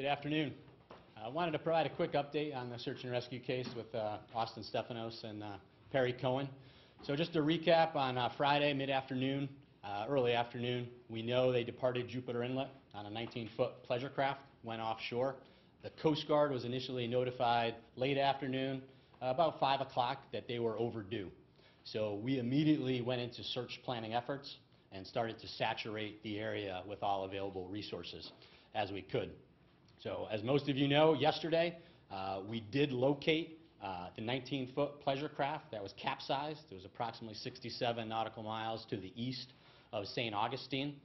Good afternoon. I wanted to provide a quick update on the search and rescue case with Austin Stefanos and Perry Cohen. So just to recap, on Friday mid-afternoon, early afternoon, we know they departed Jupiter Inlet on a 19-foot pleasure craft, went offshore. The Coast Guard was initially notified late afternoon, about 5 o'clock, that they were overdue. So we immediately went into search planning efforts and started to saturate the area with all available resources as we could. So as most of you know, yesterday we did locate the 19-foot pleasure craft that was capsized. It was approximately 67 nautical miles to the east of St. Augustine.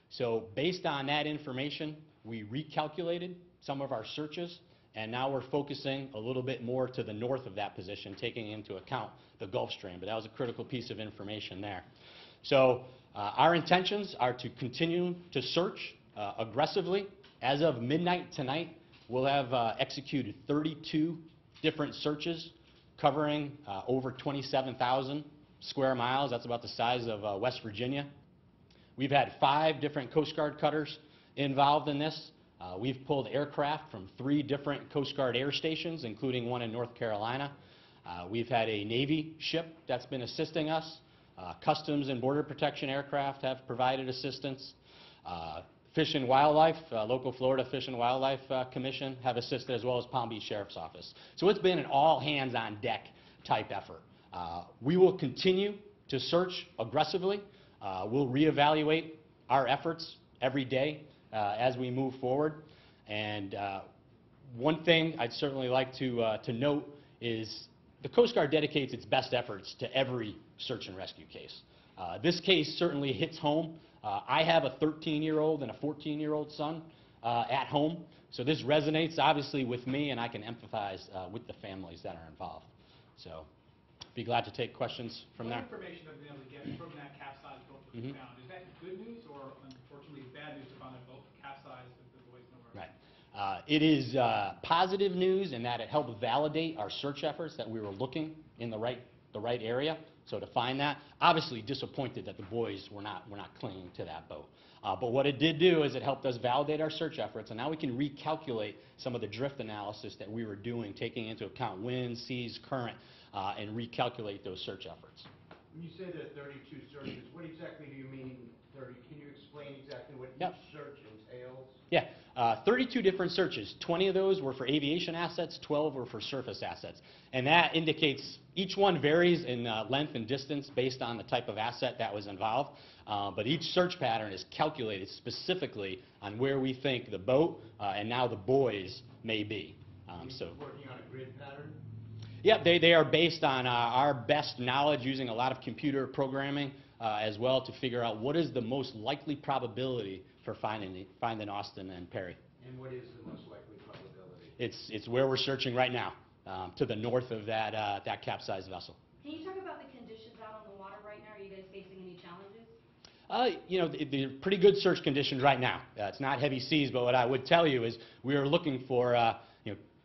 So based on that information, we recalculated some of our searches, and now we're focusing a little bit more to the north of that position, taking into account the Gulf Stream. But that was a critical piece of information there. So our intentions are to continue to search aggressively. As of midnight tonight, we'll have executed 32 different searches covering over 27,000 square miles. That's about the size of West Virginia. We've had 5 different Coast Guard cutters involved in this. We've pulled aircraft from 3 different Coast Guard air stations, including one in North Carolina. We've had a Navy ship that's been assisting us. Customs and Border Protection aircraft have provided assistance. Fish and Wildlife, local Florida Fish and Wildlife Commission have assisted, as well as Palm Beach Sheriff's Office. So it's been an all-hands-on-deck type effort. We will continue to search aggressively. We'll reevaluate our efforts every day as we move forward. And one thing I'd certainly like to note is the Coast Guard dedicates its best efforts to every search and rescue case. This case certainly hits home. I have a 13-year-old and a 14-year-old son at home, so this resonates obviously with me, and I can empathize with the families that are involved. So be glad to take questions from there. What information have you been able to get from that capsized boat that we found? Is that good news or unfortunately bad news to find a boat capsized with the boys nowhere? Right. It is positive news in that it helped validate our search efforts that we were looking in the right area. So to find that, obviously disappointed that the boys were not clinging to that boat. But what it did do is it helped us validate our search efforts, and now we can recalculate some of the drift analysis that we were doing, taking into account wind, seas, current, and recalculate those search efforts. When you say there are 32 searches, what exactly do you mean 30? Can you explain exactly what Yep. each search entails? Yeah, 32 different searches. 20 of those were for aviation assets, 12 were for surface assets. And that indicates each one varies in length and distance based on the type of asset that was involved. But each search pattern is calculated specifically on where we think the boat and now the boys may be. So working on a grid pattern? Yeah, they are based on our best knowledge, using a lot of computer programming as well to figure out what is the most likely probability for finding Austin and Perry. And what is the most likely probability? It's where we're searching right now, to the north of that capsized vessel. Can you talk about the conditions out on the water right now? Are you guys facing any challenges? You know, they're pretty good search conditions right now. It's not heavy seas, but what I would tell you is we are looking for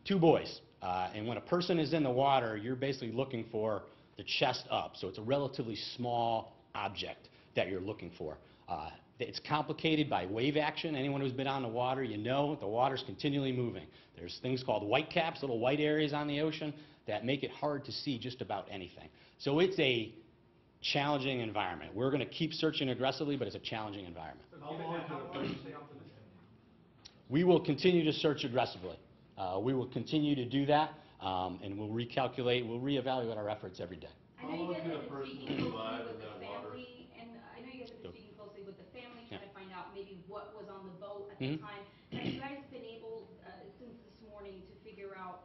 2 buoys. And when a person is in the water, you're basically looking for the chest up. So it's a relatively small object that you're looking for. It's complicated by wave action. Anyone who's been on the water, you know the water's continually moving. There's things called white caps, little white areas on the ocean that make it hard to see just about anything. So it's a challenging environment. We're going to keep searching aggressively, but it's a challenging environment. So given that, how do you stay optimistic? We will continue to search aggressively. We will continue to do that, and we'll recalculate, we'll reevaluate our efforts every day. I know you guys have been speaking closely with the family, and I know you guys have been speaking closely with the family, trying to find out maybe what was on the boat at the time. Have you guys been able, since this morning, to figure out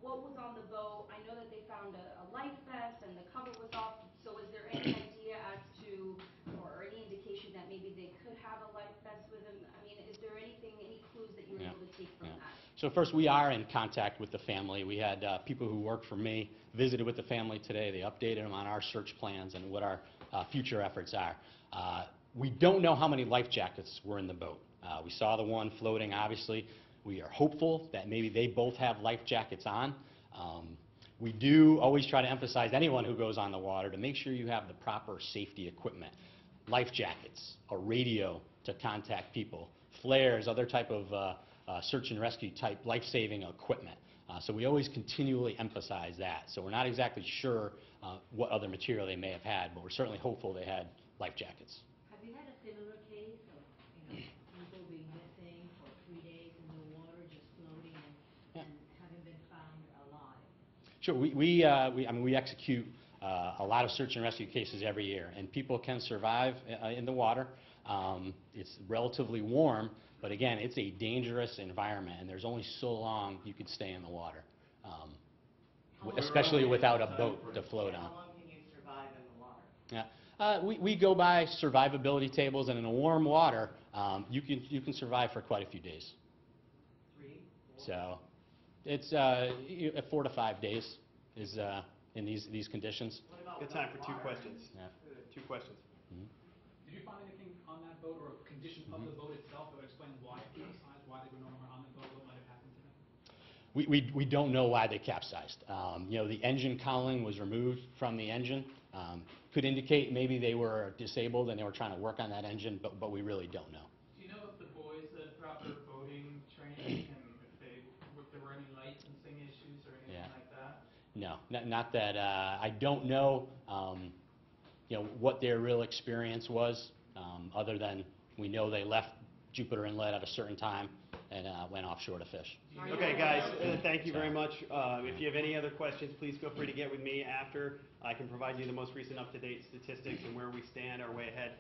what was on the boat? I know that they found a life vest and the cover was off, so is there any idea as to, or any indication that maybe they could have a life vest with them? I mean, is there anything, any clues that you were able to take from that? So first, we are in contact with the family. We had people who work for me visited with the family today. They updated them on our search plans and what our future efforts are. We don't know how many life jackets were in the boat. We saw the one floating, obviously. We are hopeful that maybe they both have life jackets on. We do always try to emphasize anyone who goes on the water to make sure you have the proper safety equipment. Life jackets, a radio to contact people, flares, other type of search and rescue type life-saving equipment. So we always continually emphasize that. So we're not exactly sure what other material they may have had, but we're certainly hopeful they had life jackets. Have you had a similar case of, people being missing for 3 days in the water, just floating and having been found alive? Sure. I mean, we execute a lot of search and rescue cases every year, and people can survive in the water. It's relatively warm, but again, it's a dangerous environment, and there's only so long you could stay in the water, especially without a boat to float on. How long can you survive in the water? Yeah. We go by survivability tables, and in a warm water, you can survive for quite a few days. 3, 4? So it's 4 to 5 days is in these conditions. What about Good time for two water? questions. Yeah. Two questions. Did you find anything on that boat or a condition of the boat itself that would explain why it capsized, why they were no longer on the boat, what might have happened to them? We don't know why they capsized. The engine cowling was removed from the engine. Could indicate maybe they were disabled and they were trying to work on that engine, but we really don't know. Do you know if the boys had proper boating training and if there were any licensing issues or anything Yeah. like that? No, not that, I don't know, what their real experience was, other than we know they left Jupiter Inlet at a certain time and went offshore to fish. Okay, guys, thank you very much. If you have any other questions, please feel free to get with me after. I can provide you the most recent up-to-date statistics and where we stand, our way ahead.